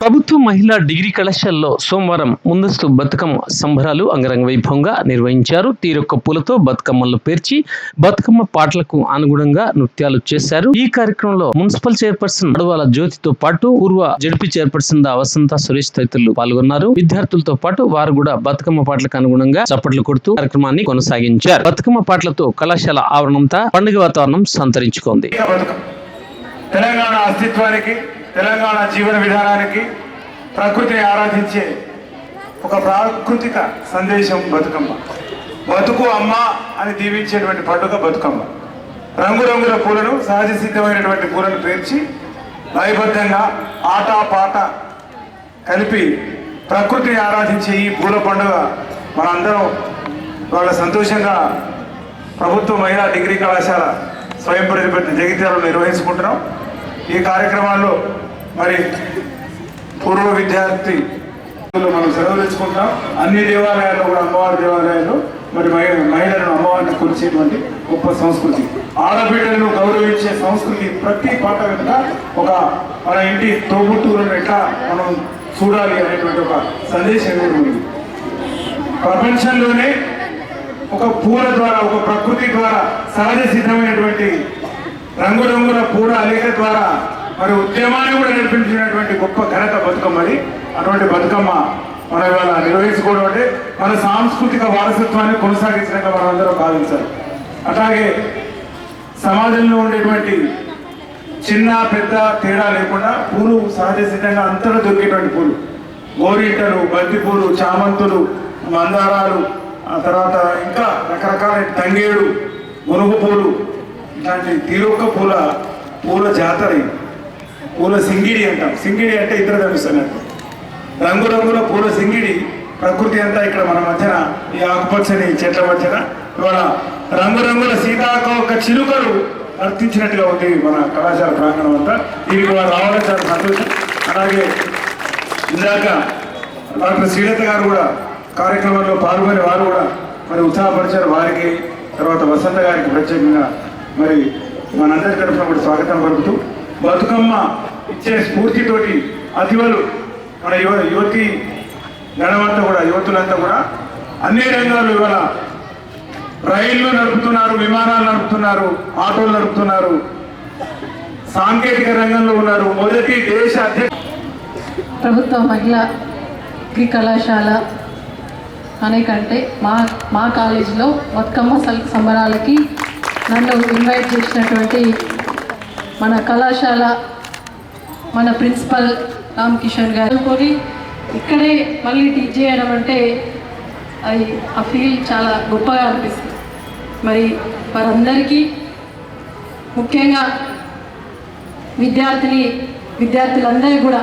ప్రభుత్వ మహిళా డిగ్రీ కళాశాలలో సోమవారం ముందస్తు బతుకమ్మ సంబరాలు అంగరంగ వైభవంగా నిర్వహించారు. తీరొక్క పూలతో బతుకమ్మలను పేర్చి బతుకమ్మ పాటలకు అనుగుణంగా నృత్యాలు చేశారు. ఈ కార్యక్రమంలో మున్సిపల్ చైర్పర్సన్ అడవాల జ్యోతితో పాటు పూర్వ జడ్పీ చైర్పర్సన్ వసంత సురేష్ తదితరులు పాల్గొన్నారు. విద్యార్థులతో పాటు వారు కూడా బతుకమ్మ పాటలకు అనుగుణంగా చప్పట్లు కొడుతూ కార్యక్రమాన్ని కొనసాగించారు. బతుకమ్మ పాటలతో కళాశాల ఆవరణంతా పండుగ వాతావరణం సంతరించుకుంది. తెలంగాణ అస్తిత్వానికి, తెలంగాణ జీవన విధానానికి ప్రకృతిని ఆరాధించే ఒక ప్రాకృతిక సందేశం బతుకమ్మ. బతుకు అమ్మ అని దీవించేటువంటి పండుగ బతుకమ్మ. రంగురంగుల పూలను, సహజ సిద్ధమైనటువంటి పూలను పేర్చి లయబద్ధంగా ఆట పాట కలిపి ప్రకృతిని ఆరాధించే ఈ పూల పండుగ మనందరం వాళ్ళ సంతోషంగా ప్రభుత్వ మహిళా డిగ్రీ కళాశాల స్వయం ప్రతిపత్తి జగిత్యాలలో నిర్వహించుకుంటున్నాం. ఈ కార్యక్రమాల్లో మరి పూర్వ విద్యార్థి మనం సెలవు తెచ్చుకుంటాం. అన్ని దేవాలయాల్లో కూడా అమ్మవారి దేవాలయాల్లో మరి మహిళలను అమ్మవారిని కొలిచేటువంటి గొప్ప సంస్కృతి, ఆడబిడ్డలను గౌరవించే సంస్కృతి ప్రతి పాట వెనుక ఒక మన ఇంటి తోబుట్టువులను ఎట్లా మనం చూడాలి అనేటువంటి ఒక సందేశం ఉంది. ప్రపంచంలోనే ఒక పూల ద్వారా, ఒక ప్రకృతి ద్వారా సహజ సిద్ధమైనటువంటి రంగురంగుల పూల అలిక ద్వారా మరి ఉద్యమాన్ని కూడా నడిపించినటువంటి గొప్ప ఘనత బతుకమ్మది. అటువంటి బతుకమ్మ మనం ఇవాళ నిర్వహించుకోవడం అంటే మన సాంస్కృతిక వారసత్వాన్ని కొనసాగించినాక మనం అందరం భావించాలి. అట్లాగే సమాజంలో ఉండేటువంటి చిన్న పెద్ద తేడా లేకుండా పూలు సహజ సిద్ధంగా అంతటా దొరికేటువంటి పూలు, గోరింటలు, బంతి పూలు, చామంతులు, మందారాలు, ఆ తర్వాత ఇంకా రకరకాల తంగేడు, మునుగు పూలు, ఇట్లాంటి తీరొక్క పూల జాతర, పూల సింగిడి అంటాం. సింగిడి అంటే ఇంద్రధనుస్సు అన్నట్టు. రంగురంగుల పూల సింగిడి ప్రకృతి అంతా ఇక్కడ మన మధ్యన ఈ ఆకుపచ్చని చెట్ల మధ్యన ఇవాళ రంగురంగుల సీతాకోక చిలుకలు నర్తించినట్టుగా ఉంది మన కళాశాల ప్రాంగణం అంతా. దీనికి వారు రావడం చాలా సంతోషం. అలాగే ఇందాక డాక్టర్ శ్రీలత గారు కూడా కార్యక్రమంలో పాల్గొని వారు కూడా మరి ఉత్సాహపరిచారు. వారికి తర్వాత వసంత గారికి ప్రత్యేకంగా మరి మనందరి తరఫున కూడా స్వాగతం పలుకుతూ బతుకమ్మ ఇచ్చే స్ఫూర్తితోటి అతివలు మన యువతి గణమంతా కూడా, యువతులంతా కూడా అన్ని రంగాలు ఇవాళ రైళ్లు నడుపుతున్నారు, విమానాలు నడుపుతున్నారు, ఆటోలు నడుపుతున్నారు, సాంకేతిక రంగంలో ఉన్నారు. మొదటి దేశ ప్రభుత్వ మహిళా డిగ్రీ కళాశాల అనేకంటే మా కాలేజీలో బతుకమ్మ సంబరాలకి నన్ను ఇన్వైట్ చేసినటువంటి మన కళాశాల మన ప్రిన్సిపల్ రామ్ కిషన్ గారు కొని ఇక్కడే మళ్ళీ టీచ్ చేయడం అంటే అది ఆ ఫీల్ చాలా గొప్పగా అనిపిస్తుంది. మరి వారందరికీ ముఖ్యంగా విద్యార్థులందరూ కూడా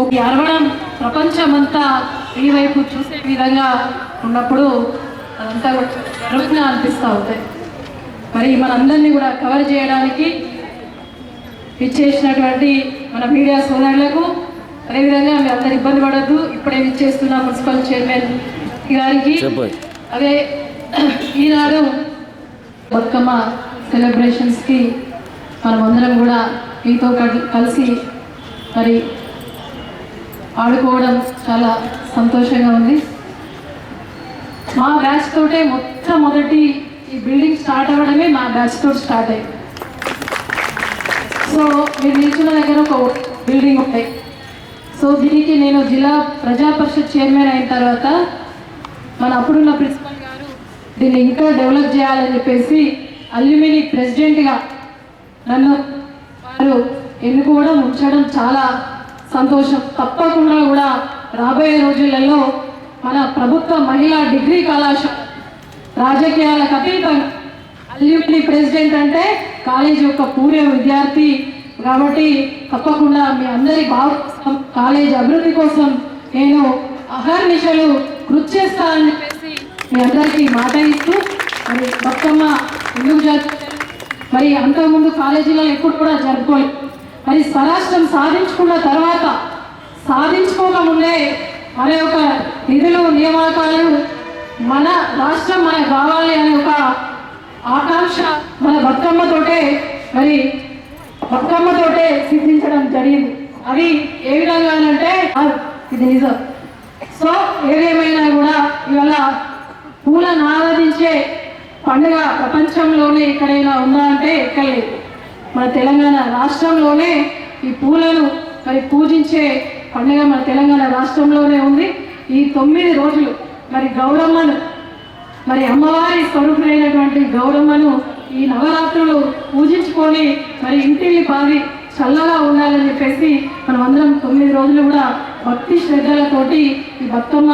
ఒక అరవడం ప్రపంచమంతా ఈ వైపు చూసే విధంగా ఉన్నప్పుడు అదంతా కూడా గర్వంగా అనిపిస్తూ ఉంటాయి. మరి మనందరినీ కూడా కవర్ చేయడానికి ఇచ్చేసినటువంటి మన మీడియా సోదరులకు, అదేవిధంగా మీ అందరు ఇబ్బంది పడద్దు, ఇప్పుడే ఇచ్చేస్తున్న మున్సిపల్ చైర్మన్ గారికి, అదే ఈనాడు బతుకమ్మ సెలబ్రేషన్స్కి మనమందరం కూడా మీతో కలిసి మరి ఆడుకోవడం చాలా సంతోషంగా ఉంది. మా బ్యాచ్ తోటే మొట్టమొదటి ఈ బిల్డింగ్ స్టార్ట్ అవ్వడమే మా బ్యాచ్ తోటి స్టార్ట్ అయ్యింది. సో మీరు నిల్చున్న దగ్గర ఒక బిల్డింగ్ ఉంటాయి. సో దీనికి నేను జిల్లా ప్రజా పరిషత్ చైర్మన్ అయిన తర్వాత మన అప్పుడున్న ప్రిన్సిపల్ గారు దీన్ని ఇంకా డెవలప్ చేయాలని చెప్పేసి అల్యూమిని ప్రెసిడెంట్గా నన్ను వారు ఎన్నుకోవడం, ఉంచడం చాలా సంతోషం. తప్పకుండా కూడా రాబోయే రోజులలో మన ప్రభుత్వ మహిళా డిగ్రీ కళాశాల రాజకీయాలకు అతీతంగా అల్యూమిని ప్రెసిడెంట్ అంటే కాలేజీ యొక్క పూర్వ విద్యార్థి కాబట్టి తప్పకుండా మీ అందరి భాగస్వామ్యం, కాలేజీ అభివృద్ధి కోసం నేను అహర్నిశలు కృషి చేస్తానని చెప్పేసి మీ అందరికీ మాట ఇస్తూ మరి బతుకమ్మ ఎందుకు జరుపుతారు, మరి అంతకుముందు కాలేజీలలో ఎప్పుడు కూడా జరుపుకోలేదు. మరి స్వరాష్ట్రం సాధించుకున్న తర్వాత సాధించుకోకముందే మన యొక్క నిధులు నియామకాలు మన రాష్ట్రం మనకు కావాలి అనే ఒక ఆకాంక్ష మన బతుకమ్మతోటే సిద్ధించడం జరిగింది. అది ఏ విధంగా అంటే ఇది నిజం. సో ఏదేమైనా కూడా ఇవాళ పూలను ఆరాధించే పండుగ ప్రపంచంలోనే ఎక్కడైనా ఉందా అంటే ఎక్కడ లేదు. మన తెలంగాణ రాష్ట్రంలోనే ఈ పూలను మరి పూజించే పండుగ మన తెలంగాణ రాష్ట్రంలోనే ఉంది. ఈ 9 రోజులు మరి గౌరమ్మను, మరి అమ్మవారి స్వరూపులైనటువంటి గౌరమ్మను ఈ నవరాత్రులు పూజించుకొని మరి ఇంటిని బావి చల్లగా ఉండాలని చెప్పేసి మనం అందరం 9 రోజులు కూడా భక్తి శ్రద్ధలతోటి ఈ బతుకమ్మ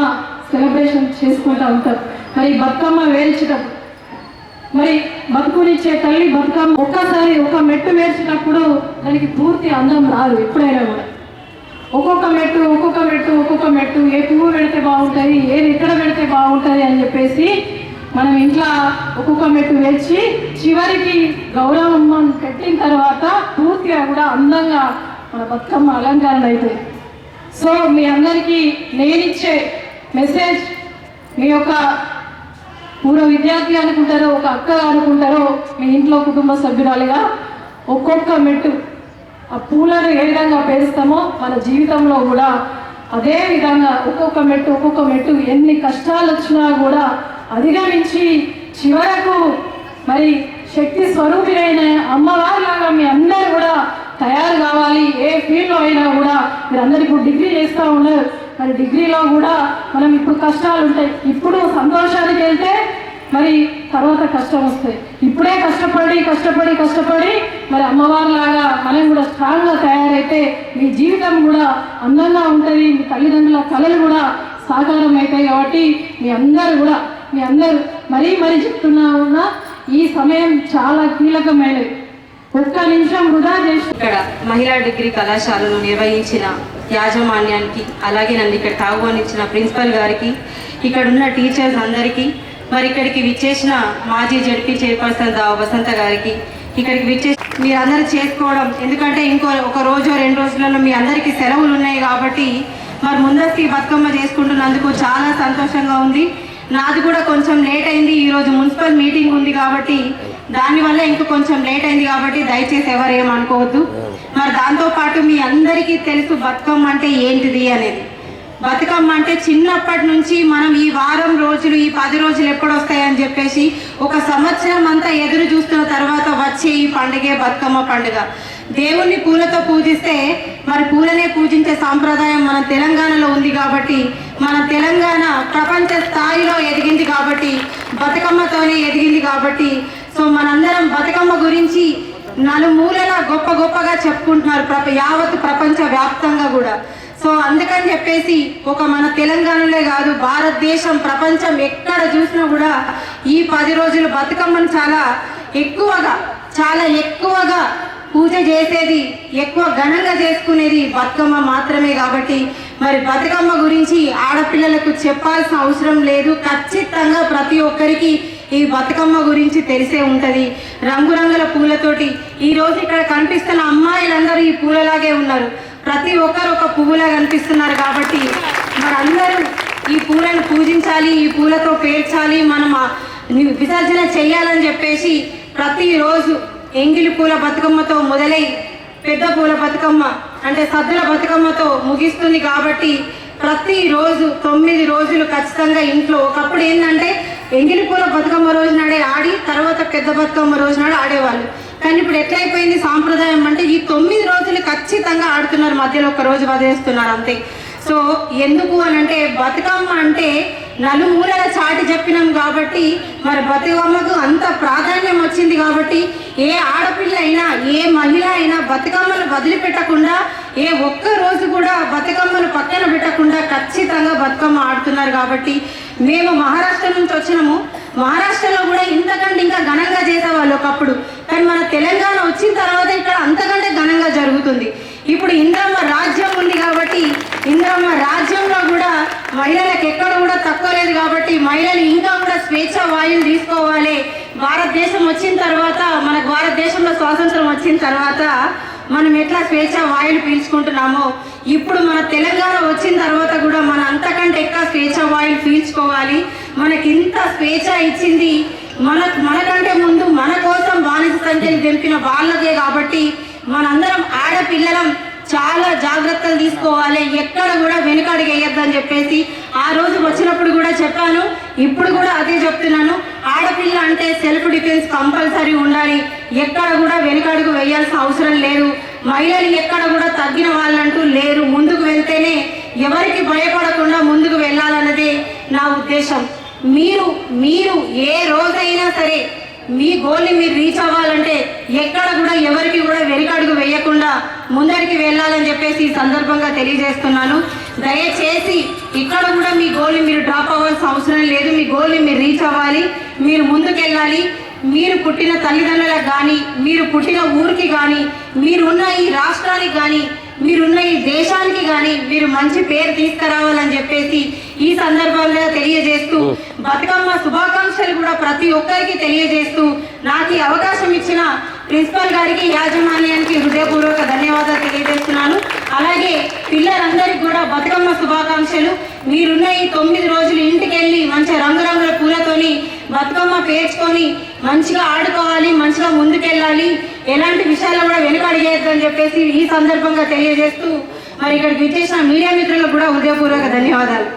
సెలబ్రేషన్ చేసుకుంటూ ఉంటాం. మరి బతుకమ్మ వేల్చేటప్పుడు మరి బతుకునిచ్చే తల్లి బతుకమ్మ ఒక్కసారి ఒక మెట్టు వేర్చినప్పుడు దానికి పూర్తి అందం రాదు. ఎప్పుడైనా కూడా ఒక్కొక్క మెట్టు ఏ పువ్వు పెడితే బాగుంటుంది, ఏది ఎక్కడ పెడితే బాగుంటుంది అని చెప్పేసి మనం ఇంట్లో ఒక్కొక్క మెట్టు వేర్చి చివరికి గౌరవమ్మను పెట్టిన తర్వాత పూర్తిగా కూడా అందంగా మన బతుకమ్మ అలంకరణ అవుతుంది. సో మీ అందరికీ నేనిచ్చే మెసేజ్, మీ యొక్క పూర్వ విద్యార్థి అనుకుంటారో, ఒక అక్క అనుకుంటారో, మీ ఇంట్లో కుటుంబ సభ్యురాలుగా ఒక్కొక్క మెట్టు ఆ పూలను ఏ విధంగా పేరుస్తామో మన జీవితంలో కూడా అదే విధంగా ఒక్కొక్క మెట్టు ఎన్ని కష్టాలు వచ్చినా కూడా అధిగమించి చివరకు మరి శక్తి స్వరూపిణైన అమ్మవారిలాగా మీ అందరూ కూడా తయారు కావాలి. ఏ ఫీల్డ్లో అయినా కూడా మీరు అందరు ఇప్పుడు డిగ్రీ చేస్తూ ఉన్నారు. మరి డిగ్రీలో కూడా మనం ఇప్పుడు కష్టాలు ఉంటాయి. ఇప్పుడు సంతోషానికి వెళ్తే మరి తర్వాత కష్టం వస్తాయి. ఇప్పుడే కష్టపడి మరి అమ్మవారిలాగా మనం కూడా స్ట్రాంగ్గా తయారైతే మీ జీవితం కూడా అందంగా ఉంటుంది. మీ తల్లిదండ్రుల కళలు కూడా సాకారం అవుతాయి. కాబట్టి మీ అందరూ మరీ చెప్తున్నా ఈ సమయం చాలా కీలకమైనది. ఒక్క నిమిషం వృధా చేసి ఇక్కడ మహిళా డిగ్రీ కళాశాలను నిర్వహించిన యాజమాన్యానికి, అలాగే నన్ను ఇక్కడ ఆహ్వానించిన ప్రిన్సిపల్ గారికి, ఇక్కడ ఉన్న టీచర్స్ అందరికీ, మరి ఇక్కడికి విచ్చేసిన మాజీ జడ్పీ చైర్పర్సన్ వసంత గారికి, ఇక్కడికి విచ్చేసి మీరందరూ చేసుకోవడం, ఎందుకంటే ఒక రోజు 2 రోజులలో మీ అందరికీ సెలవులు ఉన్నాయి కాబట్టి మరి ముందస్తు బతుకమ్మ చేసుకుంటున్నందుకు చాలా సంతోషంగా ఉంది. నాది కూడా కొంచెం లేట్ అయింది. ఈరోజు మున్సిపల్ మీటింగ్ ఉంది కాబట్టి దానివల్ల ఇంకా కొంచెం లేట్ అయింది కాబట్టి దయచేసి ఎవరేమనుకోవద్దు. మరి దాంతోపాటు మీ అందరికీ తెలుసు బతుకమ్మ అంటే ఏంటిది అనేది. బతుకమ్మ అంటే చిన్నప్పటి నుంచి మనం ఈ వారం రోజులు, ఈ 10 రోజులు ఎప్పుడు వస్తాయని చెప్పేసి ఒక సంవత్సరం అంతా ఎదురు చూస్తున్న తర్వాత వచ్చే ఈ పండుగే బతుకమ్మ పండుగ. దేవుణ్ణి పూలతో పూజిస్తే మరి పూలనే పూజించే సాంప్రదాయం మన తెలంగాణలో ఉంది కాబట్టి, మన తెలంగాణ ప్రపంచ స్థాయిలో ఎదిగింది కాబట్టి, బతుకమ్మతోనే ఎదిగింది కాబట్టి, సో మనందరం బతుకమ్మ గురించి నలుమూలలా గొప్పగా చెప్పుకుంటున్నారు యావత్ ప్రపంచ వ్యాప్తంగా కూడా. సో అందుకని చెప్పేసి ఒక మన తెలంగాణలో కాదు, భారతదేశం ప్రపంచం ఎక్కడ చూసినా కూడా ఈ 10 రోజులు బతుకమ్మను చాలా ఎక్కువగా పూజ చేసేది, ఎక్కువ ఘనంగా చేసుకునేది బతుకమ్మ మాత్రమే. కాబట్టి మరి బతుకమ్మ గురించి ఆడపిల్లలకు చెప్పాల్సిన అవసరం లేదు. ఖచ్చితంగా ప్రతి ఒక్కరికి ఈ బతుకమ్మ గురించి తెలిసే ఉంటుంది. రంగురంగుల పూలతోటి ఈరోజు ఇక్కడ కనిపిస్తున్న అమ్మాయిలందరూ ఈ పూలలాగే ఉన్నారు. ప్రతి ఒక్కరు ఒక పువ్వులా కనిపిస్తున్నారు. కాబట్టి మరి అందరూ ఈ పూలను పూజించాలి, ఈ పూలతో పేర్చాలి, మనం విసర్జన చేయాలని చెప్పేసి ప్రతిరోజు ఎంగిలి పూల బతుకమ్మతో మొదలై పెద్ద పూల బతుకమ్మ అంటే సద్దుల బతుకమ్మతో ముగిస్తుంది. కాబట్టి ప్రతిరోజు 9 రోజులు ఖచ్చితంగా ఇంట్లో, ఒకప్పుడు ఏంటంటే ఎంగిలి పూల బతుకమ్మ రోజు నాడే ఆడి తర్వాత పెద్ద బతుకమ్మ రోజు నాడు ఆడేవాళ్ళు. కానీ ఇప్పుడు ఎట్లయిపోయింది సాంప్రదాయం అంటే ఈ 9 రోజులు ఖచ్చితంగా ఆడుతున్నారు, మధ్యలో ఒక రోజు వదిలేస్తున్నారు అంతే. సో ఎందుకు అని అంటే బతుకమ్మ అంటే నలుమూలల చాటి చెప్పినాం కాబట్టి మరి బతుకమ్మకు అంత ప్రాధాన్యం వచ్చింది. కాబట్టి ఏ ఆడపిల్ల అయినా, ఏ మహిళ అయినా బతుకమ్మను వదిలిపెట్టకుండా, ఏ ఒక్క రోజు కూడా బతుకమ్మను పక్కన పెట్టకుండా ఖచ్చితంగా బతుకమ్మ ఆడుతున్నారు. కాబట్టి మేము మహారాష్ట్ర నుంచి వచ్చినాము. మహారాష్ట్రలో కూడా ఇంతకంటే ఇంకా ఘనంగా చేసేవాళ్ళు ఒకప్పుడు. కానీ మన తెలంగాణ వచ్చిన తర్వాత ఇక్కడ అంతకంటే ఘనంగా జరుగుతుంది. ఇప్పుడు ఇంద్రమ్మ రాజ్యం ఉంది కాబట్టి ఇంద్రమ్మ రాజ్యంలో కూడా మహిళలకు ఎక్కడ కూడా తక్కువ లేదు. కాబట్టి మహిళలు ఇంకా కూడా స్వేచ్ఛ వాయువులు తీసుకోవాలి. భారతదేశం వచ్చిన తర్వాత, మనకు భారతదేశంలో స్వాతంత్రం వచ్చిన తర్వాత మనం ఎట్లా స్వేచ్ఛ వాయువులు పీల్చుకుంటున్నామో ఇప్పుడు మన తెలంగాణ వచ్చిన తర్వాత కూడా మనం అంతకంటే ఎక్కువ స్వేచ్ఛ వాయువులు పీల్చుకోవాలి. మనకి ఇంత స్వేచ్ఛ ఇచ్చింది మనకంటే ముందు మన కోసం బానిస సంఖ్యను తెలిపిన వాళ్ళకే. కాబట్టి మనందరం ఆడపిల్లలం చాలా జాగ్రత్తలు తీసుకోవాలి, ఎక్కడ కూడా వెనుకడుగు వేయొద్దని చెప్పేసి ఆ రోజు వచ్చినప్పుడు కూడా చెప్పాను, ఇప్పుడు కూడా అదే చెప్తున్నాను. ఆడపిల్ల అంటే సెల్ఫ్ డిఫెన్స్ కంపల్సరీ ఉండాలి, ఎక్కడ కూడా వెనుకడుగు వేయాల్సిన అవసరం లేదు. మహిళలు ఎక్కడ కూడా తగ్గిన వాళ్ళంటూ లేరు, ముందుకు వెళ్తేనే ఎవరికి భయపడకుండా ముందుకు వెళ్ళాలన్నదే నా ఉద్దేశం. మీరు ఏ రోజైనా సరే మీ గోల్ని మీరు రీచ్ అవ్వాలంటే ఎక్కడ కూడా ఎవరికి కూడా వెనుకడుగు వేయకుండా ముందరికి వెళ్ళాలని చెప్పేసి ఈ సందర్భంగా తెలియజేస్తున్నాను. దయచేసి ఇక్కడ కూడా మీ గోల్ని మీరు డ్రాప్ అవ్వాల్సిన అవసరం లేదు, మీ గోల్ని మీరు రీచ్ అవ్వాలి, మీరు ముందుకెళ్ళాలి. మీరు పుట్టిన తల్లిదండ్రులకు కానీ, మీరు పుట్టిన ఊరికి కానీ, మీరున్న ఈ రాష్ట్రానికి కానీ, మీరున్న ఈ దేశానికి కానీ మీరు మంచి పేరు తీసుకురావాలని చెప్పేసి ఈ సందర్భంగా తెలియజేస్తూ బతుకమ్మ శుభాకాంక్షలు కూడా ప్రతి ఒక్కరికి తెలియజేస్తూ నాకు ఈ అవకాశం ఇచ్చిన ప్రిన్సిపల్ గారికి, యాజమాన్యానికి హృదయపూర్వక ధన్యవాదాలు తెలియజేస్తున్నాను. అలాగే పిల్లలందరికీ కూడా బతుకమ్మ శుభాకాంక్షలు. మీరున్న ఈ 9 రోజులు ఇంటికి వెళ్ళి మంచిగా రంగురంగుల పూలతోని బతుకమ్మ పేర్చుకొని మంచిగా ఆడుకోవాలి, మంచిగా ముందుకెళ్ళాలి, ఎలాంటి విషయాలు కూడా వెనుకడిగేద్దని చెప్పేసి ఈ సందర్భంగా తెలియజేస్తూ మరి ఇక్కడికి విచ్చేసిన మీడియా మిత్రులకు కూడా హృదయపూర్వక ధన్యవాదాలు.